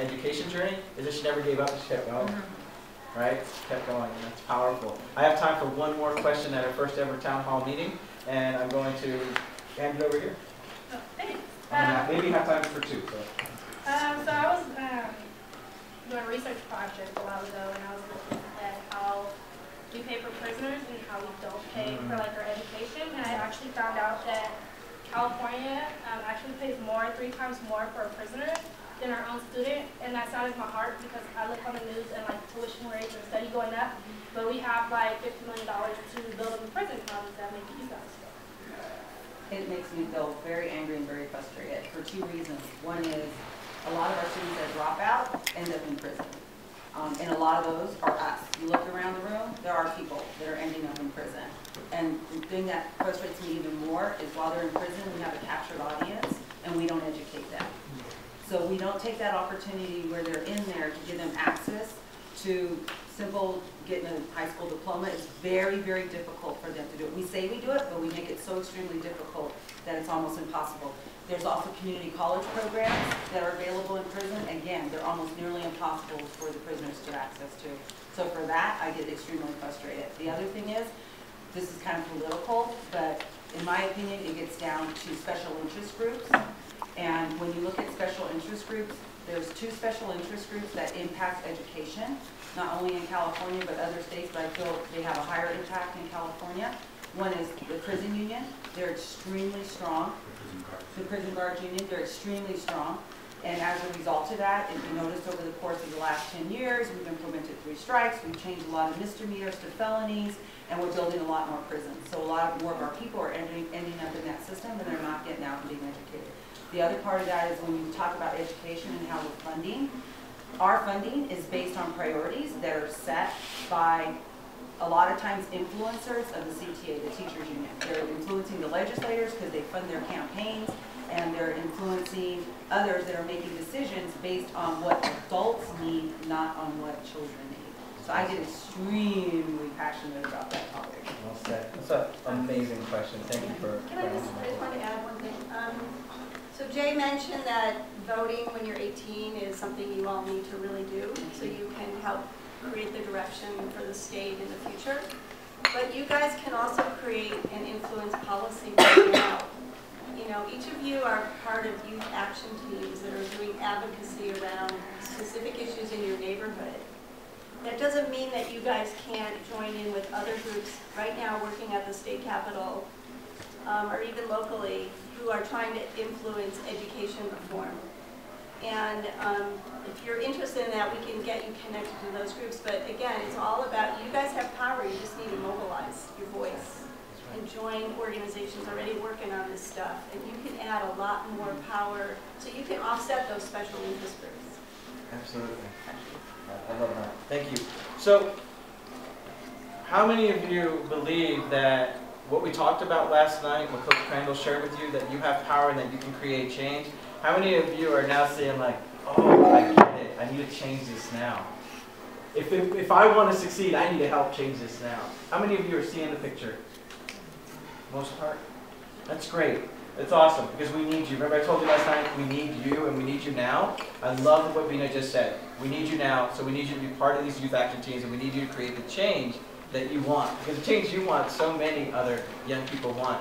education journey is that she never gave up, she kept going. Right? Kept going, and that's powerful. I have time for one more question at our first ever town hall meeting, and I'm going to hand it over here. Oh, thanks. Maybe have time for two. So I was doing a research project a while ago, and I was looking at how we pay for prisoners and how we don't pay for like our education. And I actually found out that California actually pays 3 times more for a prisoner than our own student, and that saddens my heart because I look on the news and like tuition rates are steady going up, but we have like $50 million to build up a prison funds that make use of stuff. It makes me feel very angry and very frustrated for 2 reasons. One is a lot of our students that drop out end up in prison. And a lot of those are us. You look around the room, there are people that are ending up in prison. And the thing that frustrates me even more is while they're in prison, we have a captured audience and we don't educate them. So we don't take that opportunity where they're in there to give them access to simple getting a high school diploma. It's very, very difficult for them to do it. We say we do it, but we make it so extremely difficult that it's almost impossible. There's also community college programs that are available in prison. Again, they're almost nearly impossible for the prisoners to access to. So for that, I get extremely frustrated. The other thing is, this is kind of political, but in my opinion, it gets down to special interest groups. And when you look at special interest groups, there's 2 special interest groups that impact education, not only in California, but other states, but I feel they have a higher impact in California. One is the prison union. They're extremely strong. The prison guards union, they're extremely strong. And as a result of that, if you notice over the course of the last 10 years, we've implemented 3 strikes, we've changed a lot of misdemeanors to felonies, and we're building a lot more prisons. So a lot more of our people are ending up in that system, and they're not getting out and being educated. The other part of that is when you talk about education and how we're funding, our funding is based on priorities that are set by a lot of times influencers of the CTA, the teachers union. They're influencing the legislators because they fund their campaigns, and they're influencing others that are making decisions based on what adults need, not on what children need. So I get extremely passionate about that topic. Well said. That's an amazing question. Thank you for. Can I just want to add one thing? So Jay mentioned that voting when you're 18 is something you all need to really do, so you can help create the direction for the state in the future. But you guys can also create and influence policy right now. You know, each of you are part of youth action teams that are doing advocacy around specific issues in your neighborhood. That doesn't mean that you guys can't join in with other groups right now working at the state capitol or even locally who are trying to influence education reform. And if you're interested in that, we can get you connected to those groups. But again, it's all about, you guys have power, you just need to mobilize your voice and join organizations already working on this stuff. And you can add a lot more power, so you can offset those special interest groups. Absolutely. I love that. Thank you. So, how many of you believe that what we talked about last night, what Coach Crandall shared with you, that you have power and that you can create change? How many of you are now saying like, oh, I get it, I need to change this now? If I want to succeed, I need to help change this now. How many of you are seeing the picture? Most part? That's great. It's awesome, because we need you. Remember I told you last night, we need you and we need you now? I love what Vina just said. We need you now, so we need you to be part of these youth action teams, and we need you to create the change that you want. Because the change you want, so many other young people want.